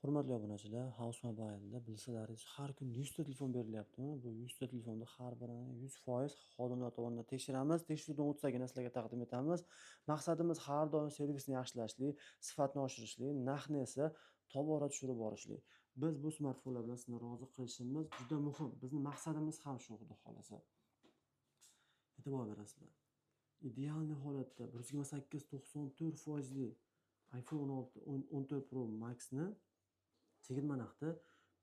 Hurmatli obunachilar, House Mobile'da bilsalaringiz har kun 100 ta telefon berilyaptimi? Bu 100 ta telefonda har birini 100% xodimlar tomonidan tekshiramiz. Tekshiruvdan o'tsagina sizlarga taqdim etamiz. Maqsadimiz har doim servisni yaxshilashlik, sifatni oshirishlik, narxni esa tobora tushirib borishlik. Biz bu smartfonlar bilan sizni rozi qilishimiz juda muhim. Bizning maqsadimiz ham shu, xudo xolasa. E'tibor berasizlar. Ideal holatda 128 94% iPhone 16 14 Pro Max'ni chegirma narxda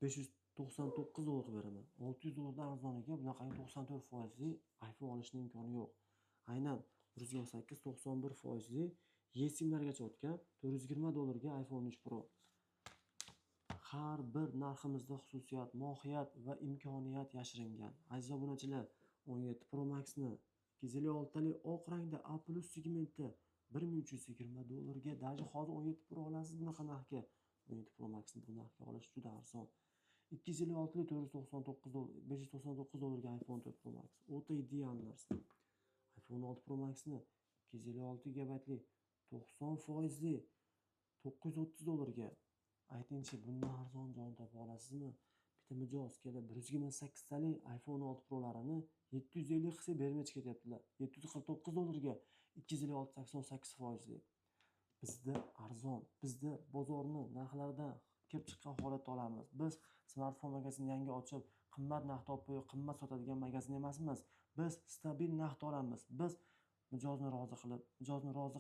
$599 beraman. $600 arzoniga bunaqangi 94% iPhone olishning imkoni yo'q. Aynan 128 91% eSIMlargacha o'tgan $420 ga iPhone 13 Pro. Har bir narximizda xususiyat, mohiyat va imkoniyat yashiringan. Aziz obunachilar, 17 Pro Max'ni 256 talik oq rangda A+ segmentda $1320 ga, даже hozir 17 Pro olasiz bunaqa narxga. 17 Pro Max'ni bu narxga olish juda arzon. 256 lik $499 $599 ga iPhone 4 Pro Max. O'ta ideal narsa. iPhone 6 Pro Max'ni 256 GB 90% $930 ga. Aytingchi, bundan arzon joyini topa olasizmi? Bitta mijoz kelib 128 talik iPhone 6 Pro'larini 750 qilsa bermay ketyaptilar. $749ga 256 88%. Bizda arzon, bizda bozorni narxlaridan kelib chiqqan holatda olamiz. Biz smartfon magazinini yangi ochib, qimmat narxda olib qo'yib, qimmat sotadigan magazin emasmiz. Biz stabil narxda olamiz. Biz mijozni rozi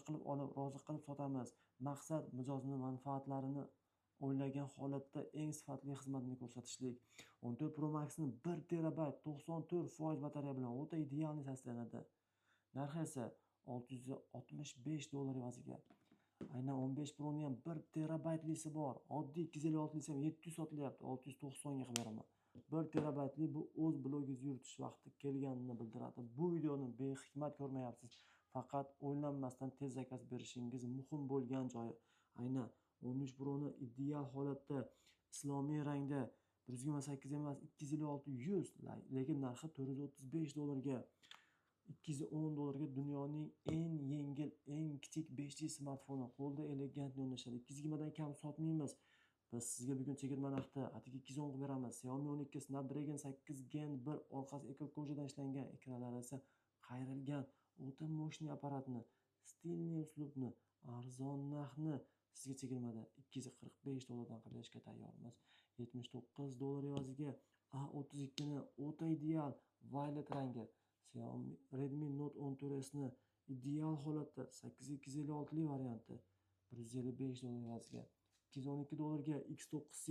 qilib olib, rozi qilib sotamiz. Maqsad mijozni manfaatlarini o'ylagan holatda eng sifatli xizmatni ko'rsatishlik. 14 Pro Max'ni 1 terabayt 94% batareya bilan o'ta ideal saslanadi. Narxi esa $665 evaziga. Aynan 15 Pro'ning ham 1 terabaytlisi bor. Oddiy 256lisi ham 700 sotilyapti. 690 ga qilib beraman. 1 terabaytli bu o'z blogingizni yuritish vaqti kelganini bildiradi. Bu videoni behikmat ko'rmayapsiz. Faqat o'ylanmasdan tez zakaz berishingiz muhim bo'lgan joyi. Aynan 13 Pro'ni ideal holatda islomiy rangda 128 emas 256 100, lekin narxi $435ga. $210ga dunyoning eng yengil, eng kichik 5G smartfoni. Qo'lda elegant yondashadi. 220 dan kam sotmaymiz. Biz sizga bugun chegirma narxda atigi 210 ga beramiz. Xiaomi 12 Snapdragon 8 Gen 1 orqasi ekoko'jadan ishlangan, ekranlari esa qayrilgan, o'ta mo'shni apparatni, stilniy uslubni, arzon narxni sizga chegirmada $245 qilib berishga tayyormiz. $79 evaziga A32 ni o'ta ideal violet rangi Xiaomi Redmi Note 14s'ni ideal holatda 8256 lik varianti $155 evaziga. $212ga X9C,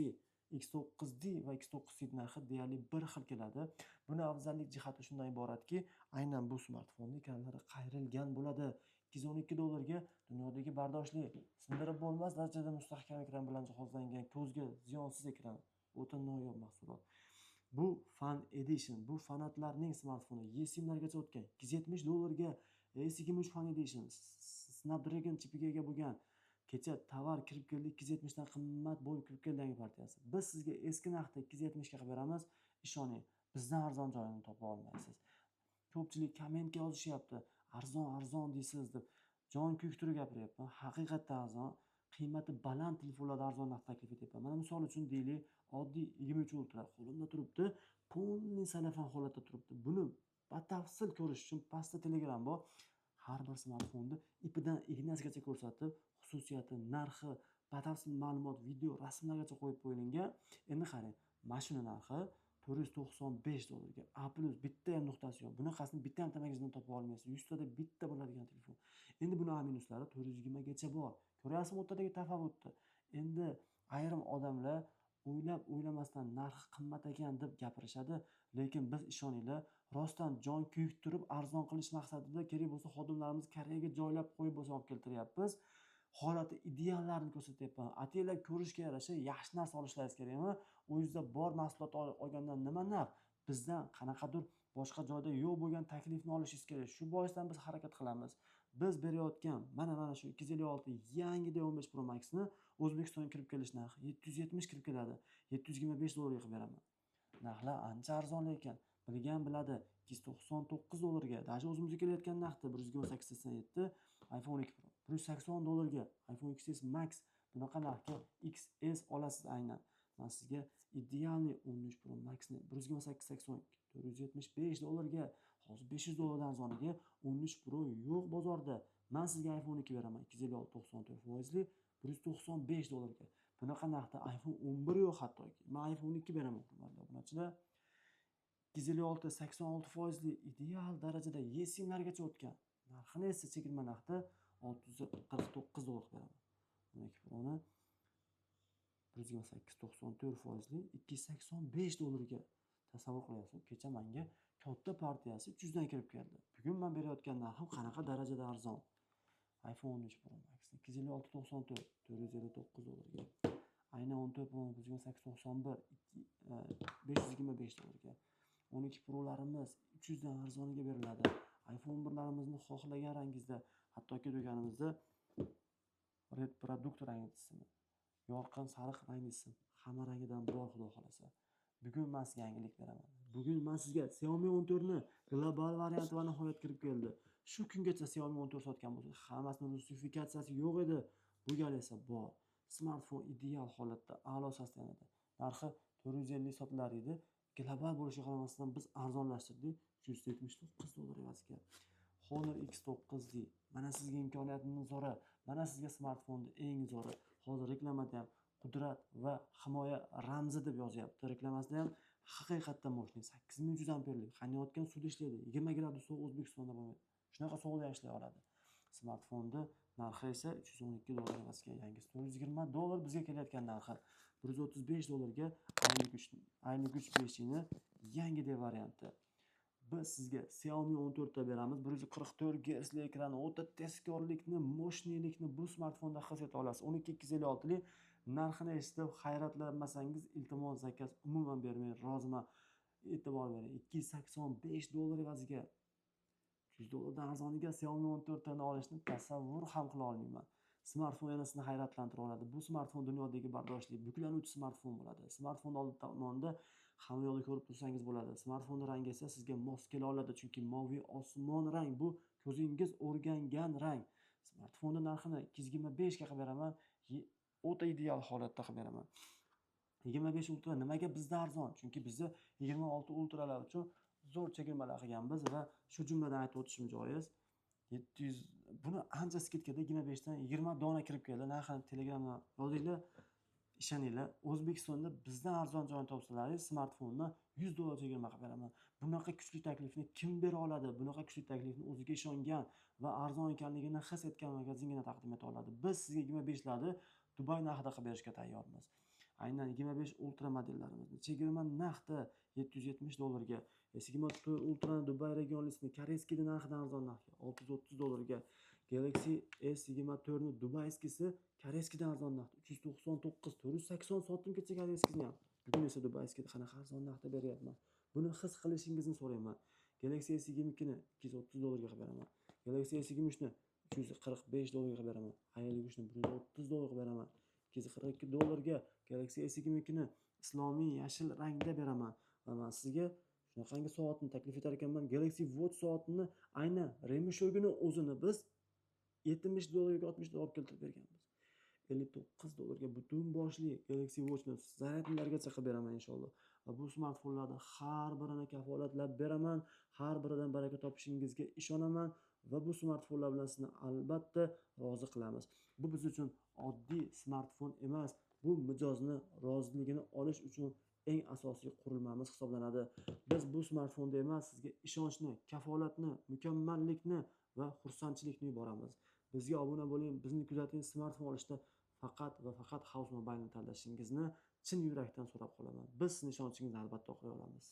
X9D va X9C narxi deyarli bir xil keladi. Buni afzallik jihati shundan iboratki, aynan bu smartfonning ekranlari qayrilgan bo'ladi. $212ga dunyodagi bardoshli, sindirib bo'lmas darajada mustahkam ekran bilan jihozlangan ko'zga ziyonsiz ekran. O'ta noyob mahsulot. Bu Fan Edition, bu fanatlarning smartfoni. eSIMlargacha o'tgan. $270ga S23 Fan Edition Snapdragon chipiga ega bo'lgan. Kecha tovar kirib keldi, 270 dan qimmat bo'lib kirib keldi yangi partiyasi. Biz sizga eski narxda 270 ga qilib beramiz. Ishoning, bizdan arzon joyini topa olmaysiz. Ko'pchilik kommentga yozishyapti. Arzon deysiz deb. Jon kuydirib gapiryapman. Haqiqatdan arzon. Qiymati baland telefonlarda arzon narx taklif etyapman. Mana misol uchun deylik, oddiy 23 Ultra qo'limda turibdi, polniy salafan holatda turibdi. Buni batafsil ko'rish uchun pastda Telegram bor. Har bir smartfonni ipidan ignasigacha ko'rsatib, xususiyati, narxi, batafsil ma'lumot, video, rasmlargacha qo'yib qo'yilgan. Endi qarang, mashina narxi $495ga. A+ bitta ham nuqtasi yo'q. Bunaqasini bitta ham magazindan topa olmaysiz. 100 tada bitta bo'ladigan telefon. Endi buni minuslari 420 gacha bor. Ko'ryapsizmi o'rtadagi tafovutni? Endi ayrim odamlar o'ylamasdan narxi qimmat ekan deb gapirishadi, lekin biz ishoninglar, rostdan jon kuydirib arzon qilish maqsadida kerak bo'lsa xodimlarimiz Koreyaga joylab qo'yib bo'lsa olib keltiryapmiz. Holati ideallarni ko'rsatyapman. Atanglar ko'rishga yarasha yaxshi narsa olishlaringiz kerakmi? O'zingizda bor mahsulot olgandan nima naf? Bizdan qanaqadir boshqa joyda yo'q bo'lgan taklifni olishingiz kerak. Shu boisdan biz harakat qilamiz. Biz berayotgan mana shu 256 yangida 15 Pro Max'ni O'zbekistonga kirib kelish narxi 770 kirib keladi. $725 qilib beraman. Narxlar ancha arzon lekin bilgan biladi. $299ga, даже o'zimizga kelayotgan narxda 12887 iPhone 12 Pro, $180ga iPhone XS Max bunaqa narxga XS olasiz aynan. Men sizga idealniy 13 Pro Max'ni 128.82 $475 hozir $500 arzoniga 13 Pro yo'q bozorda. Men sizga iPhone 2 beraman 256 $94 Bunaqa narxda iPhone 11 yo'q hattoki. Men iPhone 2 beraman hurmatli obunachilar. 256 ideal darajada esimlargacha o'tgan. Narxini esa chegirma narxda $649 beraman. 12 Pro'ni 128.94% $285 tasavvur qilyapsiz. Kecha menga katta partiyasi 300 dan kirib keldi. Bugun men berayotgan narxim qanaqa darajada arzon. iPhone 13 Pro Max 256.94 $459. Aynan 14 Pro 128.91 $525. 12 Pro'larimiz 300 dan arzoniga beriladi. iPhone 1'larimizni xohlagan rangingizda, hattoki do'konimizda red produkt rangi tizimi, yorqin sariq rangi tizim, hamma rangidan bor xudo xolasa. Bugun men sizga yangilik beraman. Bugun men sizga Xiaomi 14 ni global varianti va nihoyat kirib keldi. Shu kungacha Xiaomi 14 sotgan bo'lsa, hammasining rusifikatsiyasi yo'q edi. Bu gal esa bor. Smartfon ideal holatda, a'lo sostanada. Narxi 450 sotilar edi. Global bo'lishiga qaramasdan biz arzonlashtirdik. $179 evaziga. Honor X9D. Mana sizga imkoniyatning zo'ri. Mana sizga smartfonning eng zo'ri. Hozir reklamada ham qudrat va himoya ramzi deb yozyapti. Reklamasida ham haqiqatdan moshina 8300 amperlik qaynayotgan suvda ishlaydi. 20 gradus sovuq O'zbekistonda bo'lmaydi. Shunaqa sovuqda ishlay oladi. Smartfonni narxi esa $312 evaziga. Yangisi $420 bizga kelayotgan narxi. $135 ayni kuch 5 ni yangi dev varianti. Biz sizga Xiaomi 14 ta beramiz. 144 Hz li ekran, o'ta tezkorlikni, mo'shnilikni bu smartfonda his eta olasiz. 12256 lik narxini eshitib hayratlanmasangiz, iltimos zakaz umuman bermay roziman. E'tibor bering. $285 evaziga. $100 dan arzoniga Xiaomi 14 tani olishni tasavvur ham qila olmayman. Smartfon yana sizni hayratlantira oladi. Bu smartfon dunyodagi bardoshli, buklanuvchi smartfon bo'ladi. Smartfon old tomonda hamma yo'lda ko'rib tursangiz bo'ladi. Smartfonning rangi esa sizga mos kela oladi, chunki moviy osmon rang bu ko'zingiz o'rgangan rang. Smartfonning narxini 225 ga qilib beraman. O'ta ideal holatda qilib beraman. 25 Ultra nimaga bizda arzon? Chunki bizda 26 Ultralar uchun zo'r chegirmalar qilganmiz va shu jumladan aytib o'tishim joiz. 700 buni ancha skidkada 25 dan 20 dona kirib keldi. Narxini Telegramdan yozinglar, ishoninglar. O'zbekistonda bizdan arzon joyini topsalaringiz smartfonni $100 chegirma qilib beraman. Bunaqa kuchli taklifni kim bera oladi? Bunaqa kuchli taklifni o'ziga ishongan va arzon ekanligini his etgan magazingina taqdim eta oladi. Biz sizga 25 larni Dubay narxida qilib berishga tayyormiz. Aynan 25 Ultra modellarimizni chegirma narxda $770 ga, S24 Ultra Dubay regionlisini koreyskiy narxidan arzon narxga $630 ga, Galaxy S24 ni dubayskisi koreyskidan arzon narxda 399, 480 sotdim kecha koreyskisini ham. Bugun esa dubayskida qanaqa arzon narxda beryapman. Buni his qilishingizni so'rayman. Galaxy S22 ni $230 ga qilib beraman. Galaxy S23 ni $345 ga qilib beraman. A53 ni $130 ga beraman. $242 ga Galaxy S22 ni islomiy yashil rangda beraman. Va men sizga shunaqangi soatni taklif etar ekanman. Galaxy Watch soatini aynan remishogini o'zini biz $70 ga $60 olib keltirib berganmiz. $59 ga butun boshli Galaxy Watchni zaryadlargacha qilib beraman inshaalloh. Va bu smartfonlarda har birini kafolatlab beraman. Har biridan baraka topishingizga ishonaman va bu smartfonlar bilan sizni albatta rozi qilamiz. Bu biz uchun oddiy smartfon emas. Bu mijozni roziligini olish uchun eng asosiy qurilmamiz hisoblanadi. Biz bu smartfonda emas, sizga ishonchni, kafolatni, mukammallikni va xursandchilikni yuboramiz. Bizga obuna bo'ling, bizni kuzating. Smartfon olishda faqat va faqat House Mobile'ni tanlashingizni chin yurakdan so'rab qolaman. Biz sizning ishonchingizni albatta oqlay olamiz.